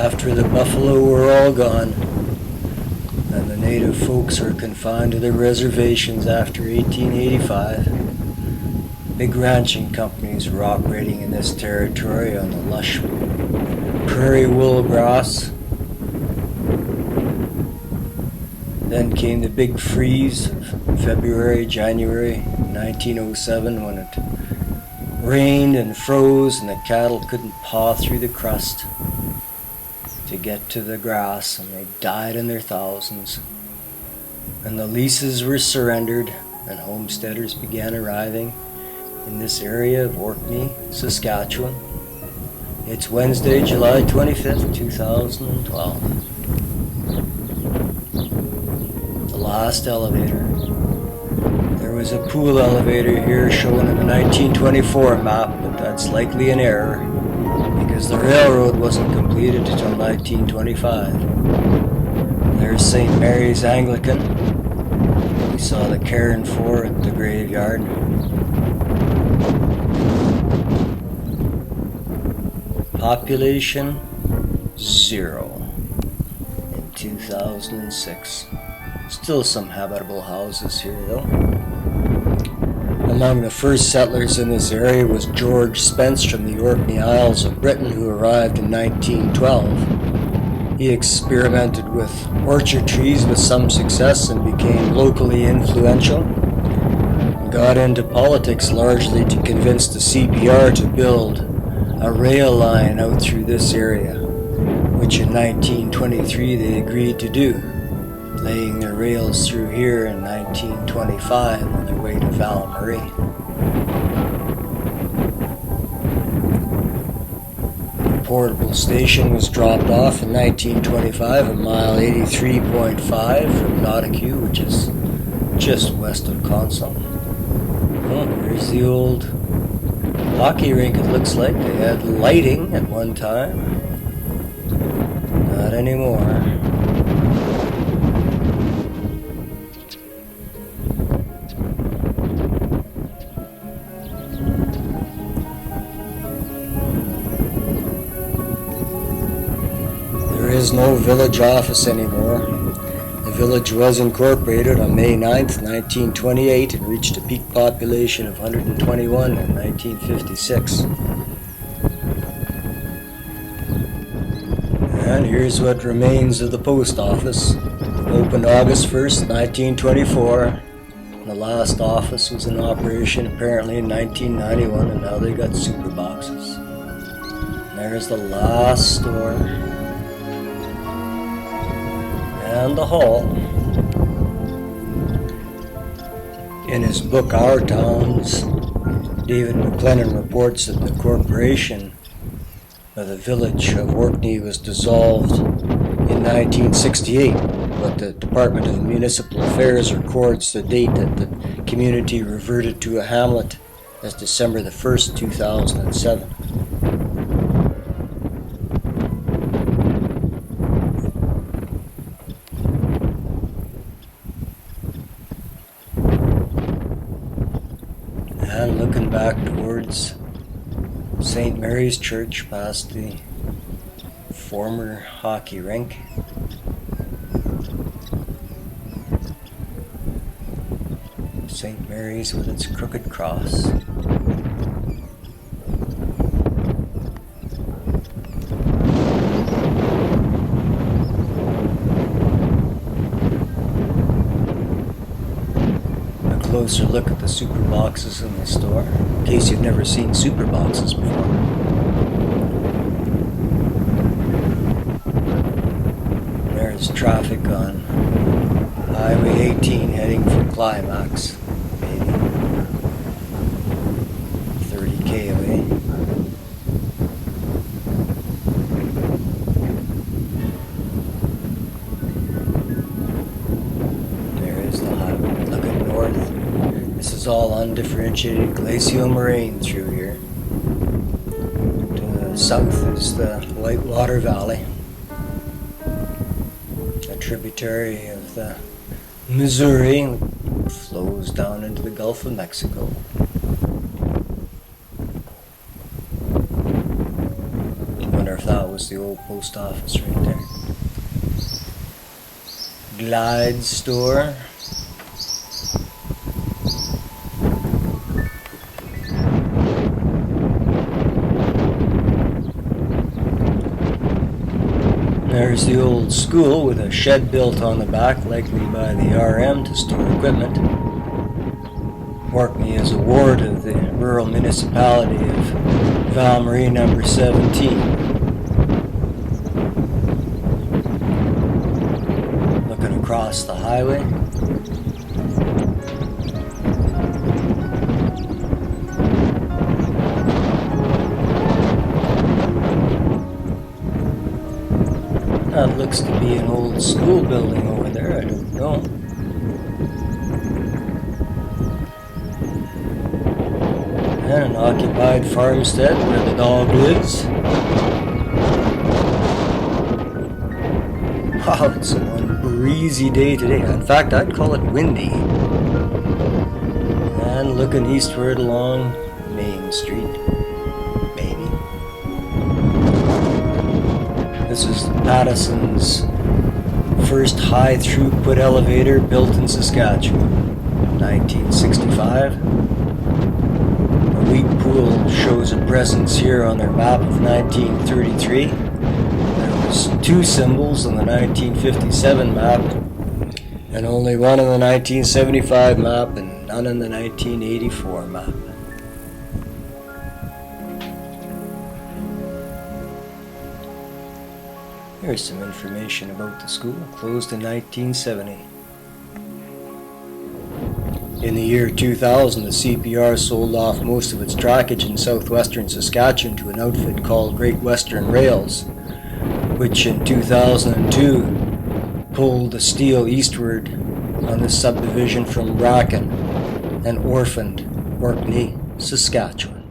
After the buffalo were all gone, and the native folks were confined to their reservations after 1885, big ranching companies were operating in this territory on the lush prairie wool grass. Then came the big freeze of February, January 1907, when it rained and froze and the cattle couldn't paw through the crust to get to the grass, and they died in their thousands. And the leases were surrendered and homesteaders began arriving in this area of Orkney, Saskatchewan. It's Wednesday, July 25th, 2012. The last elevator. There was a pool elevator here shown in the 1924 map, but that's likely an error because the railroad wasn't completed until 1925. There's St. Mary's Anglican. We saw the cairn for at the graveyard. Population 0 in 2006. Still some habitable houses here though. Among the first settlers in this area was George Spence from the Orkney Isles of Britain, who arrived in 1912. He experimented with orchard trees with some success and became locally influential. Got into politics largely to convince the CPR to build a rail line out through this area, which in 1923 they agreed to do, laying their rails through here in 1925 on their way to Val Marie. The portable station was dropped off in 1925 at mile 83.5 from Notikewin, which is just west of Consol. Oh, here's the old hockey rink. It looks like they had lighting at one time. Not anymore. There is no village office anymore. The village was incorporated on May 9th, 1928 and reached a peak population of 121 in 1956. And here's what remains of the post office. Opened August 1st, 1924. The last office was in operation apparently in 1991, and now they got super boxes. And there's the last store. And the hall. In his book Our Towns, David McLennan reports that the corporation of the village of Orkney was dissolved in 1968, but the Department of Municipal Affairs records the date that the community reverted to a hamlet as December the 1st, 2007. And looking back towards St. Mary's Church past the former hockey rink. St. Mary's with its crooked cross. Closer look at the super boxes in the store, in case you've never seen super boxes before. There's traffic on Highway 18 heading for Climax, maybe 30k away. There is the highway looking north. This is all undifferentiated glacial moraine through here. To the south is the Whitewater Valley, a tributary of the Missouri, flows down into the Gulf of Mexico. When our if that was the old post office right there. Glyde store. There's the old school with a shed built on the back, likely by the RM to store equipment. Orkney is a ward of the rural municipality of Valmarie number 17. Looking across the highway. That looks to be an old school building over there, I don't know. And an occupied farmstead where the dog lives. Wow, it's one breezy day today. In fact, I'd call it windy. And looking eastward along Main Street. Maybe. This is Patteson's first high throughput elevator built in Saskatchewan, 1965. A wheat pool shows a presence here on their map of 1933. There was 2 symbols on the 1957 map, and only one on the 1975 map, and none on the 1984 map. Here's some information about the school, closed in 1970. In the year 2000, the CPR sold off most of its trackage in southwestern Saskatchewan to an outfit called Great Western Rails, which in 2002 pulled the steel eastward on the subdivision from Bracken and orphaned Orkney, Saskatchewan.